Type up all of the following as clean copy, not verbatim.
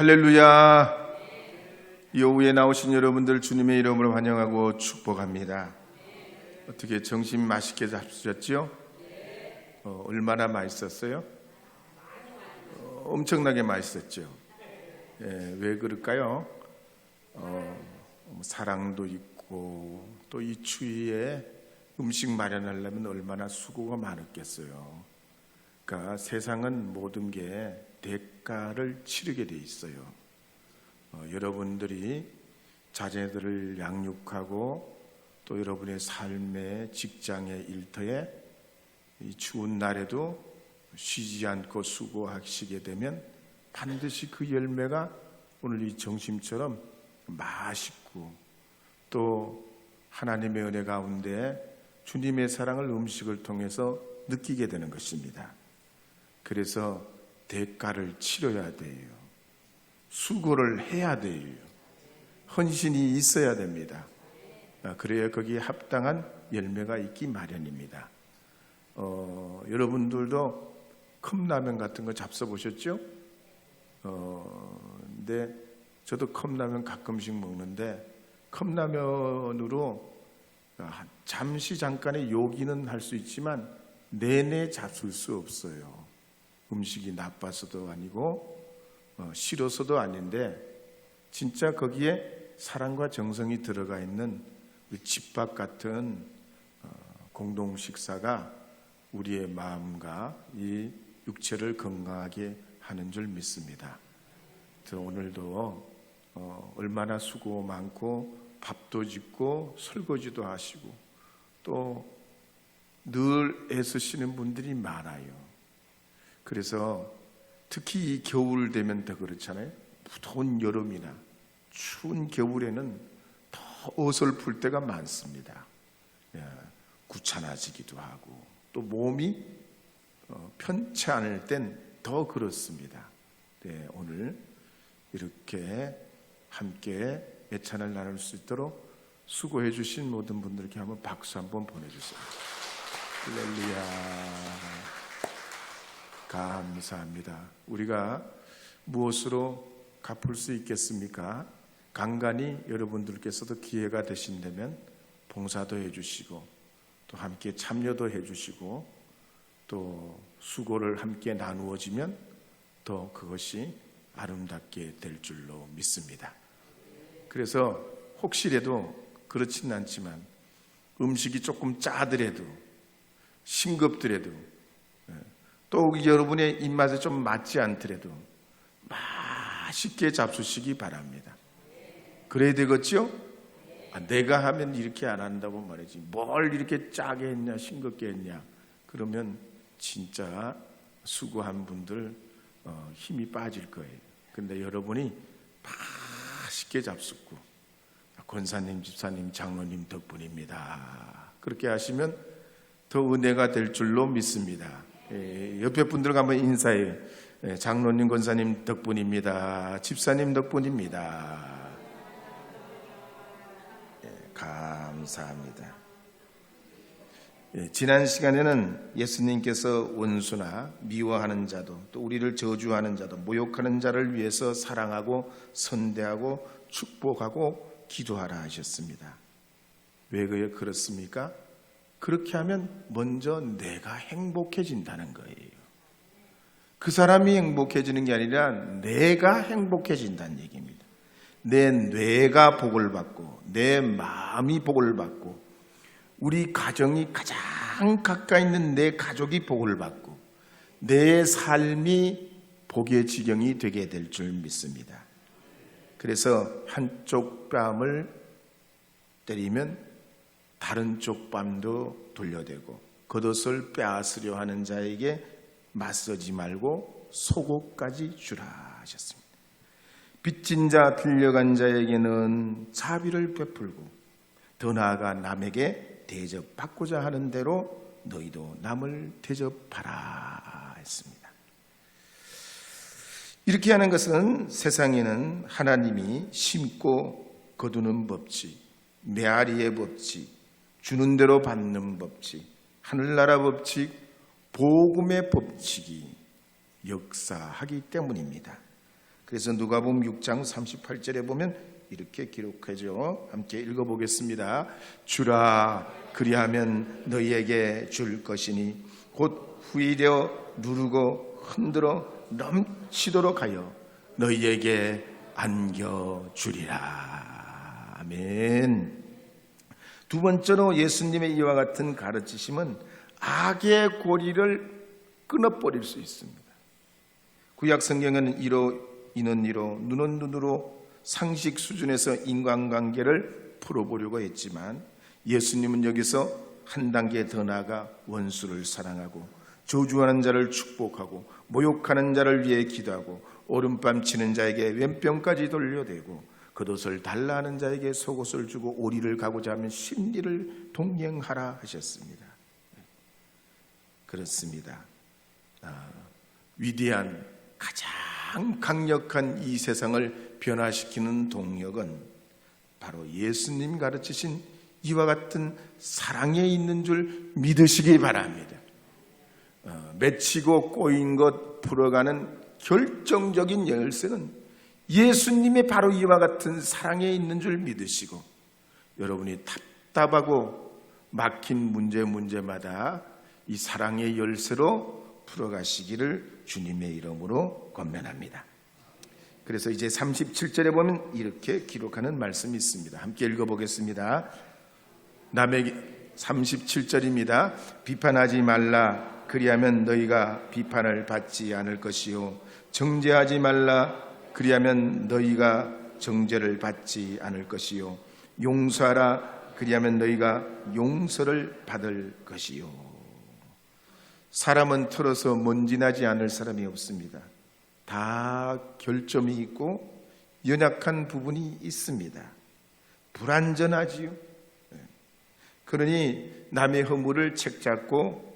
할렐루야. 이 오후에 나오신 여러분들 주님의 이름으로 환영하고 축복합니다. 어떻게 점심 맛있게 잡수셨지요? 얼마나 맛있었어요? 엄청나게 맛있었죠. 왜 그럴까요? 사랑도 있고 또 이 추위에 음식 마련하려면 얼마나 수고가 많았겠어요. 그러니까 세상은 모든 게 대가를 치르게 돼 있어요. 여러분들이 자녀들을 양육하고 또 여러분의 삶의 직장의 일터에 이 추운 날에도 쉬지 않고 수고하시게 되면 반드시 그 열매가 오늘 이 점심처럼 맛있고 또 하나님의 은혜 가운데 주님의 사랑을 음식을 통해서 느끼게 되는 것입니다. 그래서 대가를 치러야 돼요. 수고를 해야 돼요. 헌신이 있어야 됩니다. 그래야 거기에 합당한 열매가 있기 마련입니다. 여러분들도 컵라면 같은 거 잡숴보셨죠? 근데 저도 컵라면 가끔씩 먹는데 컵라면으로 잠시 잠깐의 요기는 할 수 있지만 내내 잡술 수 없어요. 음식이 나빠서도 아니고 싫어서도 아닌데 진짜 거기에 사랑과 정성이 들어가 있는 집밥 같은 공동 식사가 우리의 마음과 이 육체를 건강하게 하는 줄 믿습니다. 오늘도 얼마나 수고 많고 밥도 짓고 설거지도 하시고 또 늘 애쓰시는 분들이 많아요. 그래서 특히 이 겨울 되면 더 그렇잖아요. 무더운 여름이나 추운 겨울에는 더 어설플 때가 많습니다. 귀찮아지기도 하고 또 몸이 편치 않을 땐 더 그렇습니다. 오늘 이렇게 함께 애찬을 나눌 수 있도록 수고해 주신 모든 분들께 한번 박수 한번 보내주세요. 할렐루야. 감사합니다. 우리가 무엇으로 갚을 수 있겠습니까? 간간히 여러분들께서도 기회가 되신다면 봉사도 해주시고 또 함께 참여도 해주시고 또 수고를 함께 나누어지면 더 그것이 아름답게 될 줄로 믿습니다. 그래서 혹시라도 그렇지는 않지만 음식이 조금 짜더라도 싱겁더라도 또 여러분의 입맛에 좀 맞지 않더라도 맛있게 잡수시기 바랍니다. 그래야 되겠죠? 내가 하면 이렇게 안 한다고 말이지 뭘 이렇게 짜게 했냐 싱겁게 했냐 그러면 진짜 수고한 분들 힘이 빠질 거예요. 근데 여러분이 맛있게 잡숫고 권사님, 집사님, 장로님 덕분입니다. 그렇게 하시면 더 은혜가 될 줄로 믿습니다. 옆에 분들과 한번 인사해요. 장로님, 권사님 덕분입니다. 집사님 덕분입니다. 감사합니다. 지난 시간에는 예수님께서 원수나 미워하는 자도 또 우리를 저주하는 자도 모욕하는 자를 위해서 사랑하고 선대하고 축복하고 기도하라 하셨습니다. 왜 그렇습니까? 그렇게 하면 먼저 내가 행복해진다는 거예요. 그 사람이 행복해지는 게 아니라 내가 행복해진다는 얘기입니다. 내 뇌가 복을 받고 내 마음이 복을 받고 우리 가정이 가장 가까이 있는 내 가족이 복을 받고 내 삶이 복의 지경이 되게 될 줄 믿습니다. 그래서 한쪽 뺨을 때리면 다른 쪽 뺨도 돌려대고 겉옷을 빼앗으려 하는 자에게 맞서지 말고 속옷까지 주라 하셨습니다. 빚진 자 빌려간 자에게는 자비를 베풀고 더 나아가 남에게 대접받고자 하는 대로 너희도 남을 대접하라 했습니다. 이렇게 하는 것은 세상에는 하나님이 심고 거두는 법칙, 메아리의 법칙, 주는 대로 받는 법칙, 하늘나라 법칙, 복음의 법칙이 역사하기 때문입니다. 그래서 누가복음 6장 38절에 보면 이렇게 기록하죠. 함께 읽어보겠습니다. 주라, 그리하면 너희에게 줄 것이니 곧 후이려 누르고 흔들어 넘치도록 하여 너희에게 안겨주리라. 아멘. 두 번째로 예수님의 이와 같은 가르치심은 악의 고리를 끊어버릴 수 있습니다. 구약 성경에는 이로 이는 이로 눈은 눈으로 상식 수준에서 인간관계를 풀어보려고 했지만 예수님은 여기서 한 단계 더 나아가 원수를 사랑하고 저주하는 자를 축복하고 모욕하는 자를 위해 기도하고 오른밤 치는 자에게 왼편까지 돌려대고 겉옷을 달라 하는 자에게 속옷을 주고 오리를 가고자 하면 십리를 동행하라 하셨습니다. 그렇습니다. 위대한 가장 강력한 이 세상을 변화시키는 동력은 바로 예수님 가르치신 이와 같은 사랑에 있는 줄 믿으시기 바랍니다. 맺히고 꼬인 것 풀어가는 결정적인 열쇠는 예수님의 바로 이와 같은 사랑에 있는 줄 믿으시고 여러분이 답답하고 막힌 문제마다 이 사랑의 열쇠로 풀어가시기를 주님의 이름으로 권면합니다. 그래서 이제 37절에 보면 이렇게 기록하는 말씀이 있습니다. 함께 읽어보겠습니다. 37절입니다. 비판하지 말라. 그리하면 너희가 비판을 받지 않을 것이요 정죄하지 말라. 그리하면 너희가 정죄를 받지 않을 것이요 용서하라. 그리하면 너희가 용서를 받을 것이요. 사람은 털어서 먼지 나지 않을 사람이 없습니다. 다 결점이 있고 연약한 부분이 있습니다. 불완전하지요. 그러니 남의 허물을 책잡고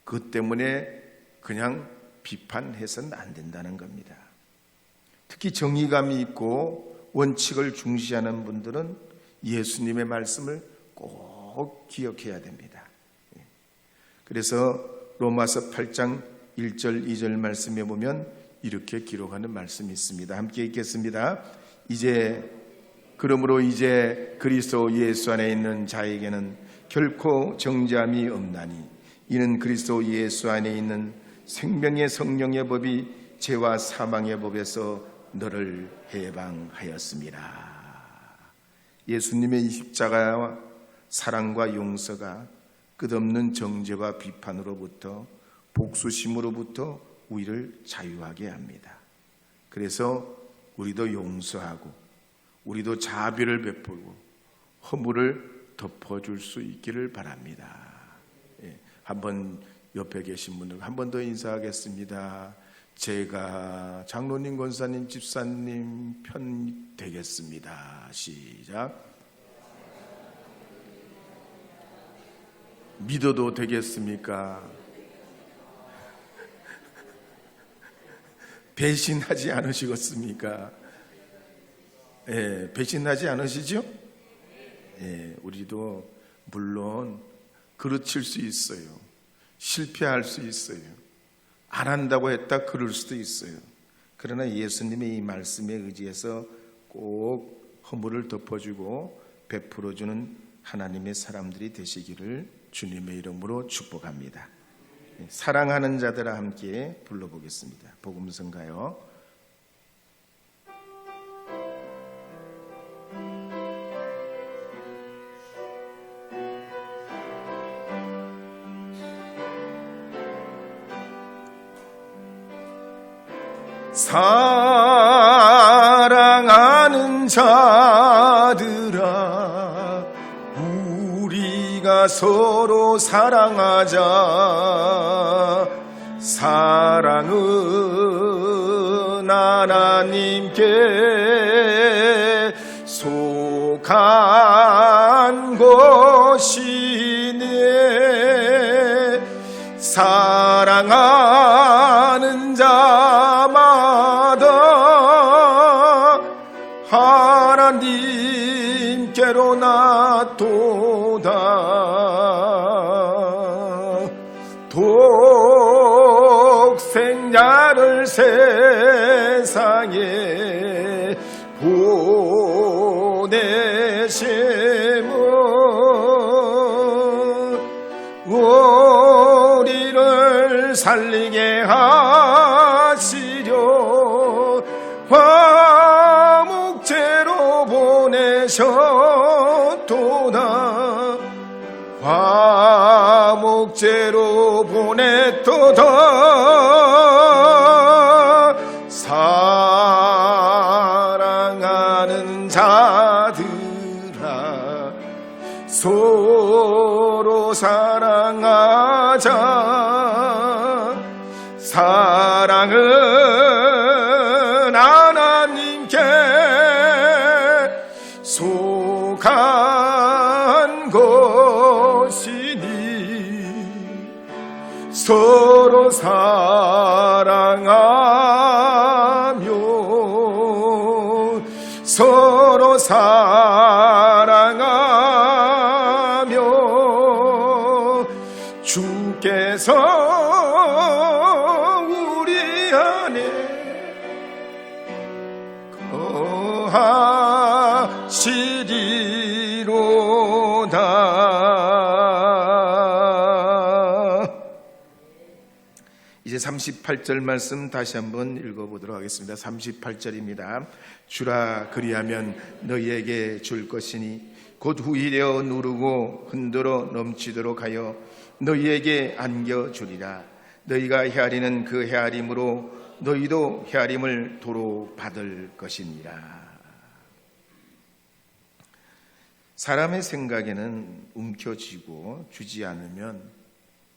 그 때문에 그냥 비판해서는 안 된다는 겁니다. 특히 정의감이 있고 원칙을 중시하는 분들은 예수님의 말씀을 꼭 기억해야 됩니다. 그래서 로마서 8장 1절 2절 말씀에 보면 이렇게 기록하는 말씀이 있습니다. 함께 읽겠습니다. 그러므로 이제 그리스도 예수 안에 있는 자에게는 결코 정죄함이 없나니 이는 그리스도 예수 안에 있는 생명의 성령의 법이 죄와 사망의 법에서 너를 해방하였습니다. 예수님의 이 십자가와 사랑과 용서가 끝없는 정죄와 비판으로부터 복수심으로부터 우리를 자유하게 합니다. 그래서 우리도 용서하고 우리도 자비를 베풀고 허물을 덮어줄 수 있기를 바랍니다. 한번 옆에 계신 분들 한 번 더 인사하겠습니다. 제가 장로님, 권사님, 집사님 편 되겠습니다. 시작. 믿어도 되겠습니까? 배신하지 않으시겠습니까? 배신하지 않으시죠? 우리도 물론 그르칠 수 있어요. 실패할 수 있어요. 안 한다고 했다 그럴 수도 있어요. 그러나 예수님의 이 말씀에 의지해서 꼭 허물을 덮어주고 베풀어주는 하나님의 사람들이 되시기를 주님의 이름으로 축복합니다. 사랑하는 자들아 함께 불러보겠습니다. 복음성가요. 사랑하는 자들아 우리가 서로 사랑하자. 사랑은 하나님께 속한 것이네. 사랑하는 자마다 하나님께로 나도다. 독생자를 세상에 세상에 보내심은 우리를 살리게 하시려 화목제로 보내셨도다. 화목제로 보냈도다. 사랑하는 자들아, 서로 사랑하자. 사랑은 하나님께 속한 것이니 서로 사랑하며 서로 사랑하며 주께서 우리 안에 거하시리로다. 이제 38절 말씀 다시 한번 읽어보도록 하겠습니다. 38절입니다. 주라 그리하면 너희에게 줄 것이니 곧 후히려 누르고 흔들어 넘치도록 하여 너희에게 안겨주리라. 너희가 헤아리는 그 헤아림으로 너희도 헤아림을 도로 받을 것이니라. 사람의 생각에는 움켜쥐고 주지 않으면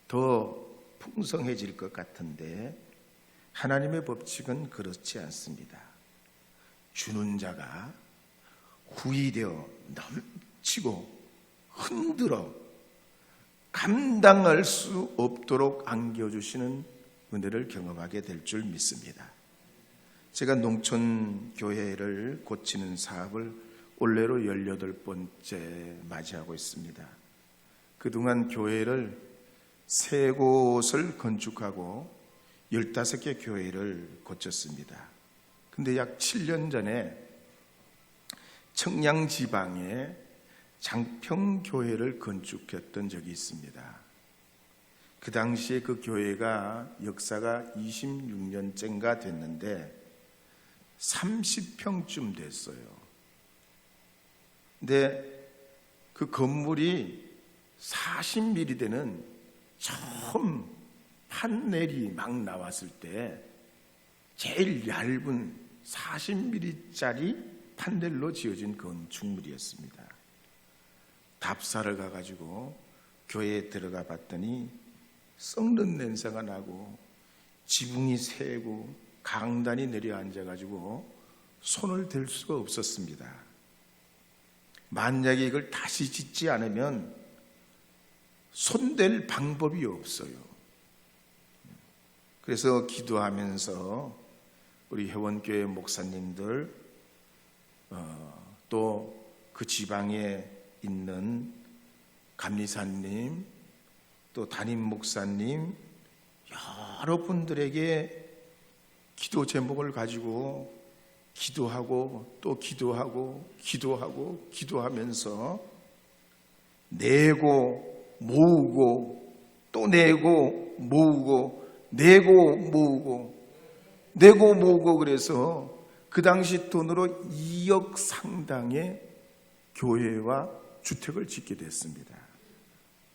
더 풍성해질 것 같은데 하나님의 법칙은 그렇지 않습니다. 주는 자가 후히려 넘치고 흔들어 감당할 수 없도록 안겨주시는 은혜를 경험하게 될 줄 믿습니다. 제가 농촌교회를 고치는 사업을 올해로 18번째 맞이하고 있습니다. 그동안 교회를 3곳을 건축하고 15개 교회를 고쳤습니다. 근데 약 7년 전에 청량지방에 장평교회를 건축했던 적이 있습니다. 그 당시에 그 교회가 역사가 26년째인가 됐는데 30평쯤 됐어요. 근데 그 건물이 40mm 되는 처음 판넬이 막 나왔을 때 제일 얇은 40mm짜리 판넬로 지어진 건축물이었습니다. 답사를 가가지고 교회에 들어가 봤더니 썩는 냄새가 나고 지붕이 새고 강단이 내려앉아가지고 손을 댈 수가 없었습니다. 만약에 이걸 다시 짓지 않으면 손댈 방법이 없어요. 그래서 기도하면서 우리 회원교회 목사님들 또 그 지방에 있는 감리사님 또 담임 목사님 여러 분들에게 기도 제목을 가지고 기도하고 또 기도하고 기도하면서 내고 모으고 또 내고 모으고 내고 모으고 그래서 그 당시 돈으로 2억 상당의 교회와 주택을 짓게 됐습니다.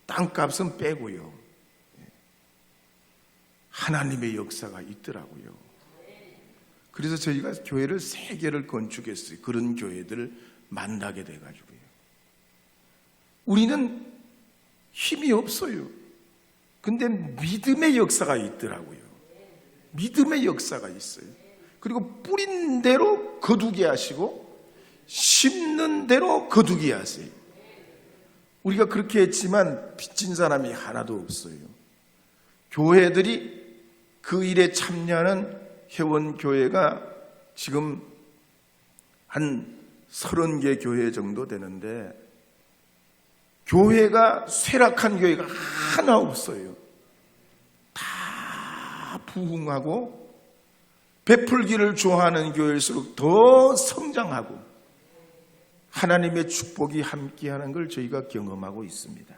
땅값은 빼고요. 하나님의 역사가 있더라고요. 그래서 저희가 교회를 3개를 건축했어요. 그런 교회들을 만나게 돼가지고요. 우리는 힘이 없어요. 근데 믿음의 역사가 있더라고요. 믿음의 역사가 있어요. 그리고 뿌린 대로 거두게 하시고 심는 대로 거두게 하세요. 우리가 그렇게 했지만 빚진 사람이 하나도 없어요. 교회들이 그 일에 참여하는 회원교회가 지금 한 30개 교회 정도 되는데 교회가 쇠락한 교회가 하나 없어요. 다 부흥하고 베풀기를 좋아하는 교회일수록 더 성장하고 하나님의 축복이 함께하는 걸 저희가 경험하고 있습니다.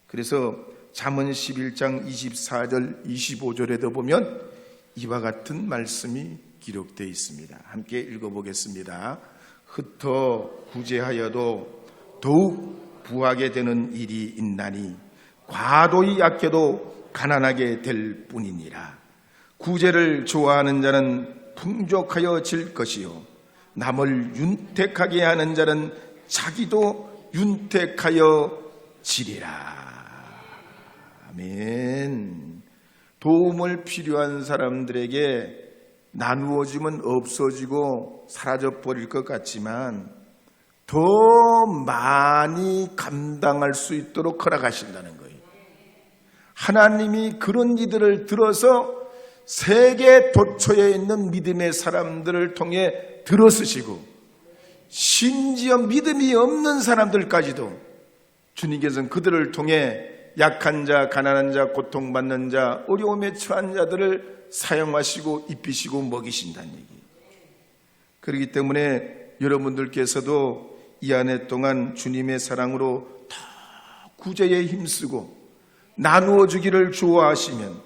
그래서 잠언 11장 24절 25절에도 보면 이와 같은 말씀이 기록되어 있습니다. 함께 읽어보겠습니다. 흩어 구제하여도 더욱 부하게 되는 일이 있나니 과도히 아껴도 가난하게 될 뿐이니라. 구제를 좋아하는 자는 풍족하여 질 것이요 남을 윤택하게 하는 자는 자기도 윤택하여 지리라. 아멘. 도움을 필요한 사람들에게 나누어지면 없어지고 사라져버릴 것 같지만 더 많이 감당할 수 있도록 허락하신다는 거예요. 하나님이 그런 이들을 들어서 세계 도처에 있는 믿음의 사람들을 통해 들어쓰시고 심지어 믿음이 없는 사람들까지도 주님께서는 그들을 통해 약한 자, 가난한 자, 고통받는 자, 어려움에 처한 자들을 사용하시고 입히시고 먹이신다는 얘기예요. 그렇기 때문에 여러분들께서도 이 한 해 동안 주님의 사랑으로 더 구제에 힘쓰고 나누어 주기를 좋아하시면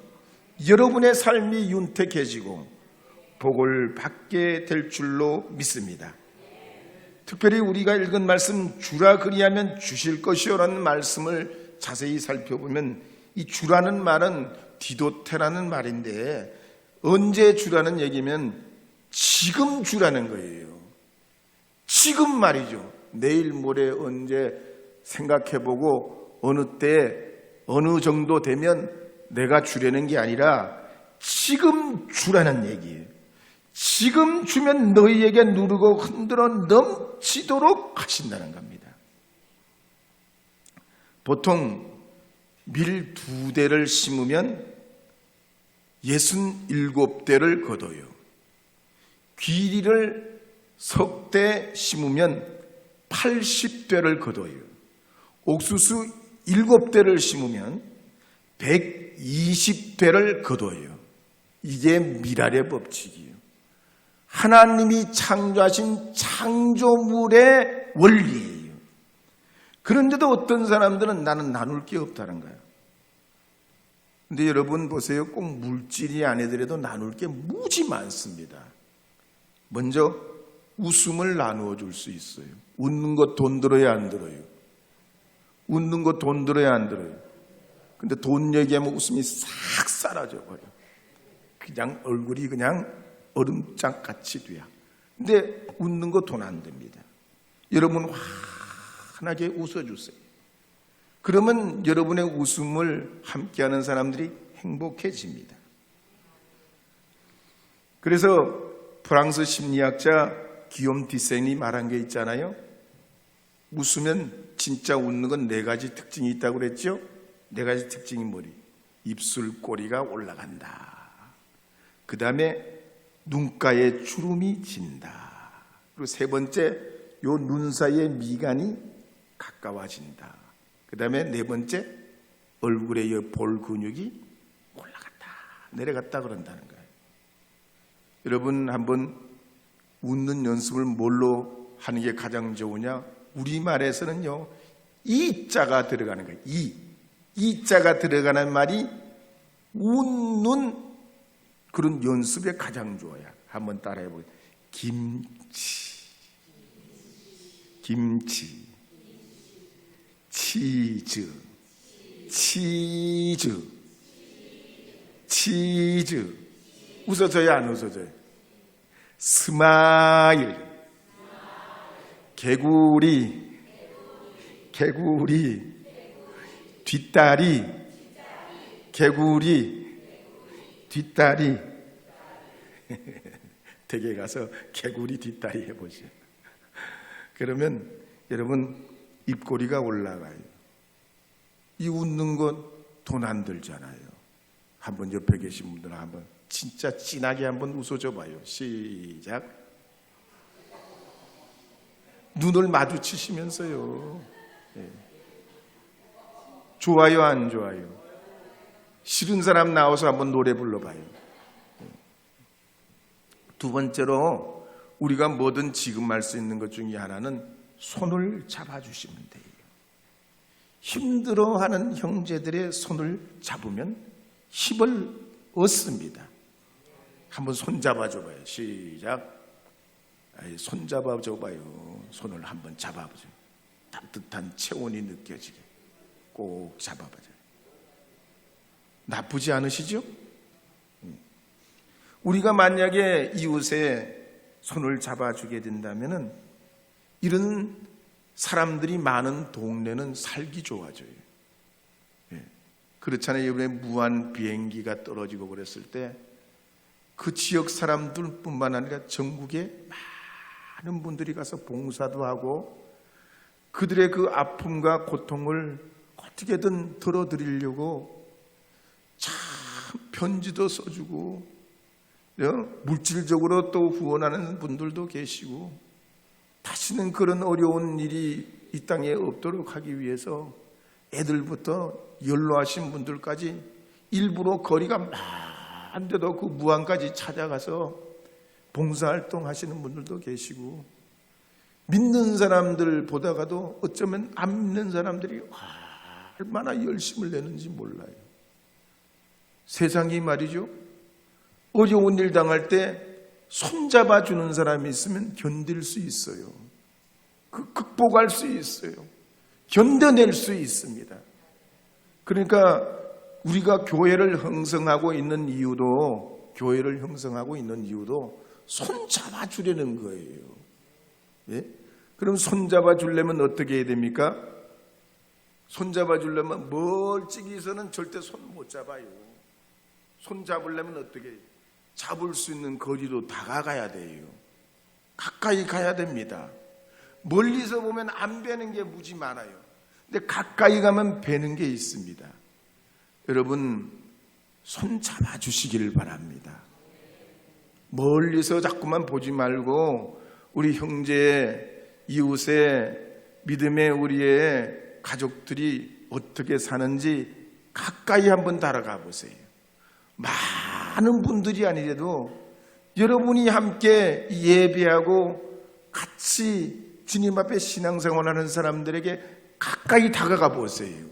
여러분의 삶이 윤택해지고 복을 받게 될 줄로 믿습니다. 특별히 우리가 읽은 말씀 주라 그리하면 주실 것이요라는 말씀을 자세히 살펴보면 이 주라는 말은 디도테라는 말인데 언제 주라는 얘기면 지금 주라는 거예요. 지금 말이죠. 내일 모레 언제 생각해보고 어느 때 어느 정도 되면 내가 주려는 게 아니라 지금 주라는 얘기예요. 지금 주면 너희에게 누르고 흔들어 넘치도록 하신다는 겁니다. 보통 밀 2대를 심으면 67대를 거둬요. 귀리를 3대 심으면 80대를 거둬요. 옥수수 7대를 심으면 120대를 거둬요. 이게 미랄의 법칙이에요. 하나님이 창조하신 창조물의 원리예요. 그런데도 어떤 사람들은 나는 나눌 게 없다는 거예요. 근데 여러분 보세요. 꼭 물질이 아니더라도 나눌 게 무지 많습니다. 먼저 웃음을 나누어 줄 수 있어요. 웃는 거 돈 들어야 안 들어요? 웃는 거 돈 들어야 안 들어요? 근데 돈 얘기하면 웃음이 싹 사라져 버려. 그냥 얼굴이 그냥 얼음장 같이 돼요. 근데 웃는 거 돈 안 듭니다. 여러분 환하게 웃어주세요. 그러면 여러분의 웃음을 함께하는 사람들이 행복해집니다. 그래서 프랑스 심리학자 기욤 디센이 말한 게 있잖아요. 웃으면 진짜 웃는 건 4가지 특징이 있다고 그랬죠. 4가지 특징이 뭐니? 입술 꼬리가 올라간다. 그 다음에 눈가에 주름이 진다. 그리고 3번째, 요 눈 사이에 미간이 가까워진다. 그 다음에 4번째, 얼굴에 이 볼 근육이 올라갔다 내려갔다 그런다는 거예요. 여러분 한번 웃는 연습을 뭘로 하는 게 가장 좋으냐? 우리말에서는요, 이자가 들어가는 거예요. 이자가 들어가는 말이 웃는 그런 연습에 가장 좋아요. 한번 따라해 보세요. 김치, 치즈, 웃어져요, 안 웃어져요? 스마일, 개구리, 뒷다리, 개구리, 뒷다리. 댁에 가서 개구리 뒷다리 해보세요. 그러면 여러분 입꼬리가 올라가요. 이 웃는 건 돈 안 들잖아요. 한번 옆에 계신 분들은 한번 진짜 진하게 한번 웃어줘 봐요. 시작. 눈을 마주치시면서요. 네. 좋아요, 안 좋아요? 싫은 사람 나와서 한번 노래 불러봐요. 두 번째로 우리가 뭐든 지금 할 수 있는 것 중에 하나는 손을 잡아주시면 돼요. 힘들어하는 형제들의 손을 잡으면 힘을 얻습니다. 한번 손 잡아줘봐요. 시작. 손 잡아줘봐요. 손을 한번 잡아보세요. 따뜻한 체온이 느껴지게 꼭 잡아봐요. 나쁘지 않으시죠? 우리가 만약에 이웃의 손을 잡아주게 된다면 이런 사람들이 많은 동네는 살기 좋아져요. 그렇잖아요. 이번에 무한 비행기가 떨어지고 그랬을 때 그 지역 사람들뿐만 아니라 전국에 많은 분들이 가서 봉사도 하고 그들의 그 아픔과 고통을 어떻게든 덜어드리려고 참 편지도 써주고 물질적으로 또 후원하는 분들도 계시고 다시는 그런 어려운 일이 이 땅에 없도록 하기 위해서 애들부터 연로하신 분들까지 일부러 거리가 많은데도 그 무안까지 찾아가서 봉사활동 하시는 분들도 계시고 믿는 사람들 보다가도 어쩌면 안 믿는 사람들이 얼마나 열심을 내는지 몰라요. 세상이 말이죠. 어려운 일 당할 때 손잡아 주는 사람이 있으면 견딜 수 있어요. 극복할 수 있어요. 견뎌낼 수 있습니다. 그러니까 우리가 교회를 형성하고 있는 이유도 손 잡아 주려는 거예요. 예? 그럼 손 잡아 주려면 어떻게 해야 됩니까? 손 잡아 주려면 멀찍이서는 절대 손 못 잡아요. 손 잡으려면 어떻게 해요? 잡을 수 있는 거리로 다가가야 돼요. 가까이 가야 됩니다. 멀리서 보면 안 뵈는 게 무지 많아요. 근데 가까이 가면 뵈는 게 있습니다. 여러분 손 잡아주시기를 바랍니다. 멀리서 자꾸만 보지 말고 우리 형제, 이웃의 믿음의 우리의 가족들이 어떻게 사는지 가까이 한번 따라가 보세요. 많은 분들이 아니래도 여러분이 함께 예배하고 같이 주님 앞에 신앙생활하는 사람들에게 가까이 다가가 보세요.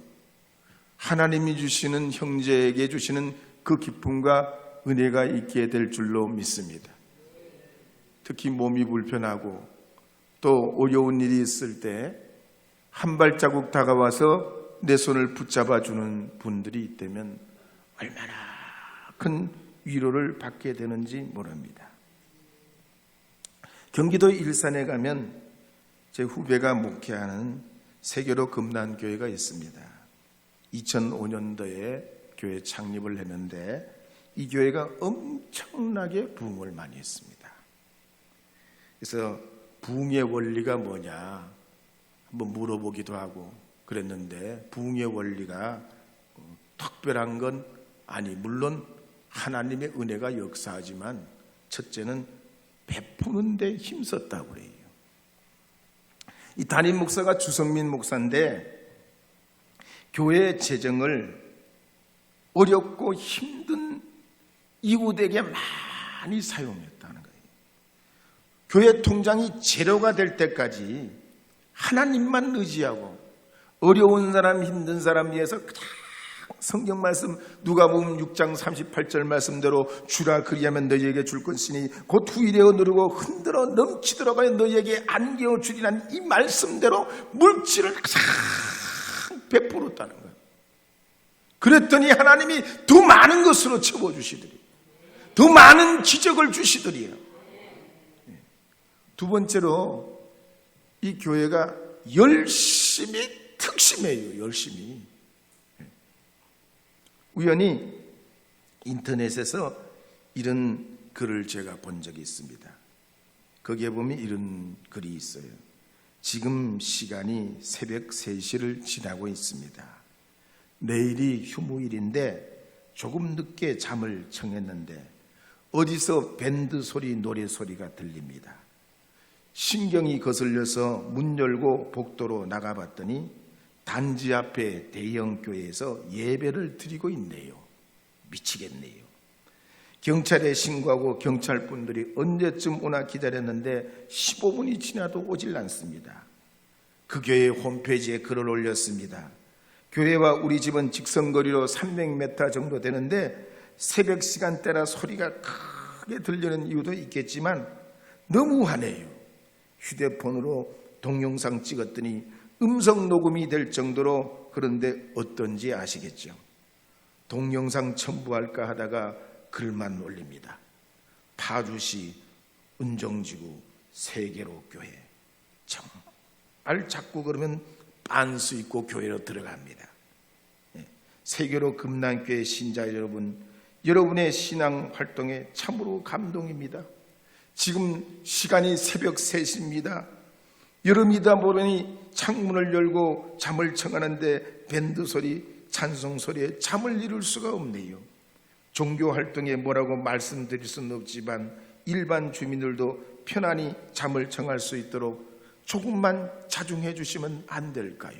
하나님이 주시는 형제에게 주시는 그 기쁨과 은혜가 있게 될 줄로 믿습니다. 특히 몸이 불편하고 또 어려운 일이 있을 때 한 발자국 다가와서 내 손을 붙잡아 주는 분들이 있다면 얼마나 큰 위로를 받게 되는지 모릅니다. 경기도 일산에 가면 제 후배가 목회하는 세계로 금난교회가 있습니다. 2005년도에 교회 창립을 했는데 이 교회가 엄청나게 부흥을 많이 했습니다. 그래서 부흥의 원리가 뭐냐 한번 물어보기도 하고 그랬는데 부흥의 원리가 특별한 건 아니 물론 하나님의 은혜가 역사하지만 첫째는 베푸는 데 힘썼다고 그래요. 이 담임 목사가 주성민 목사인데 교회 재정을 어렵고 힘든 이웃에게 많이 사용했다는 거예요. 교회 통장이 제로가 될 때까지 하나님만 의지하고 어려운 사람, 힘든 사람 위해서 그냥 성경 말씀 누가복음 6장 38절 말씀대로 주라 그리하면 너희에게 줄 것이니 곧 후일에 누르고 흔들어 넘치도록 하여 너희에게 안겨 주리라는 이 말씀대로 물질을 가장 베풀었다는 거예요. 그랬더니 하나님이 더 많은 것으로 채워주시더니 더 많은 기적을 주시더리요. 두 번째로 이 교회가 열심히 특심해요. 열심히. 우연히 인터넷에서 이런 글을 제가 본 적이 있습니다. 거기에 보면 이런 글이 있어요. 지금 시간이 새벽 3시를 지나고 있습니다. 내일이 휴무일인데 조금 늦게 잠을 청했는데 어디서 밴드 소리, 노래 소리가 들립니다. 신경이 거슬려서 문 열고 복도로 나가봤더니 단지 앞에 대형 교회에서 예배를 드리고 있네요. 미치겠네요. 경찰에 신고하고 경찰분들이 언제쯤 오나 기다렸는데 15분이 지나도 오질 않습니다. 그 교회 홈페이지에 글을 올렸습니다. 교회와 우리 집은 직선거리로 300m 정도 되는데 새벽 시간대라 소리가 크게 들리는 이유도 있겠지만 너무 화내요. 휴대폰으로 동영상 찍었더니 음성 녹음이 될 정도로, 그런데 어떤지 아시겠죠? 동영상 첨부할까 하다가 글만 올립니다. 파주시 은정지구 세계로 교회. 정말 자꾸 그러면 빤스 있고 교회로 들어갑니다. 세계로 금난교회 신자 여러분, 여러분의 신앙 활동에 참으로 감동입니다. 지금 시간이 새벽 3시입니다. 여름이다 보니 창문을 열고 잠을 청하는데 밴드 소리, 찬송 소리에 잠을 이룰 수가 없네요. 종교 활동에 뭐라고 말씀드릴 수는 없지만 일반 주민들도 편안히 잠을 청할 수 있도록 조금만 자중해 주시면 안 될까요?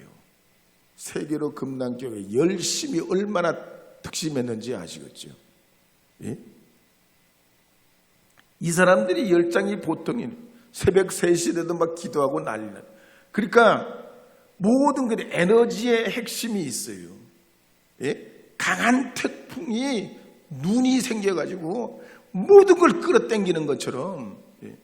세계로 금난교회 열심히 얼마나 특심했는지 아시겠죠? 예? 이 사람들이 열정이 보통이 새벽 3시에도 막 기도하고 난리나. 그러니까 모든 것에 에너지의 핵심이 있어요. 예? 강한 태풍이 눈이 생겨가지고 모든 걸 끌어당기는 것처럼. 예?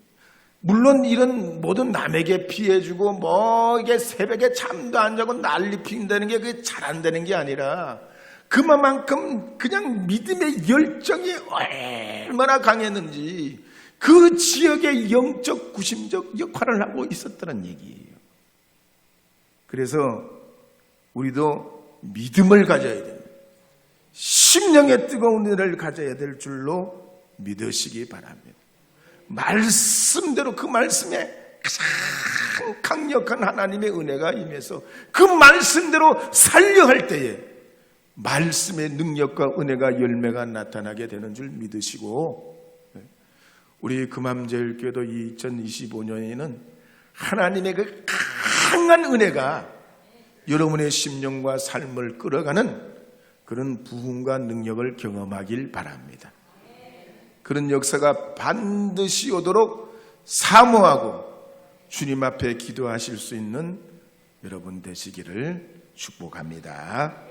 물론 이런 모든 남에게 피해주고 뭐 이게 새벽에 잠도 안 자고 난리 핀다는 게 그게 잘 안 되는 게 아니라 그만큼 그냥 믿음의 열정이 얼마나 강했는지 그 지역의 영적 구심적 역할을 하고 있었다는 얘기예요. 그래서 우리도 믿음을 가져야 됩니다. 심령의 뜨거운 은혜를 가져야 될 줄로 믿으시기 바랍니다. 말씀대로 그 말씀에 가장 강력한 하나님의 은혜가 임해서 그 말씀대로 살려 할 때에 말씀의 능력과 은혜가 열매가 나타나게 되는 줄 믿으시고, 우리 금암제일교회도 2025년에는 하나님의 그 강한 은혜가 여러분의 심령과 삶을 끌어가는 그런 부흥과 능력을 경험하길 바랍니다. 그런 역사가 반드시 오도록 사모하고 주님 앞에 기도하실 수 있는 여러분 되시기를 축복합니다.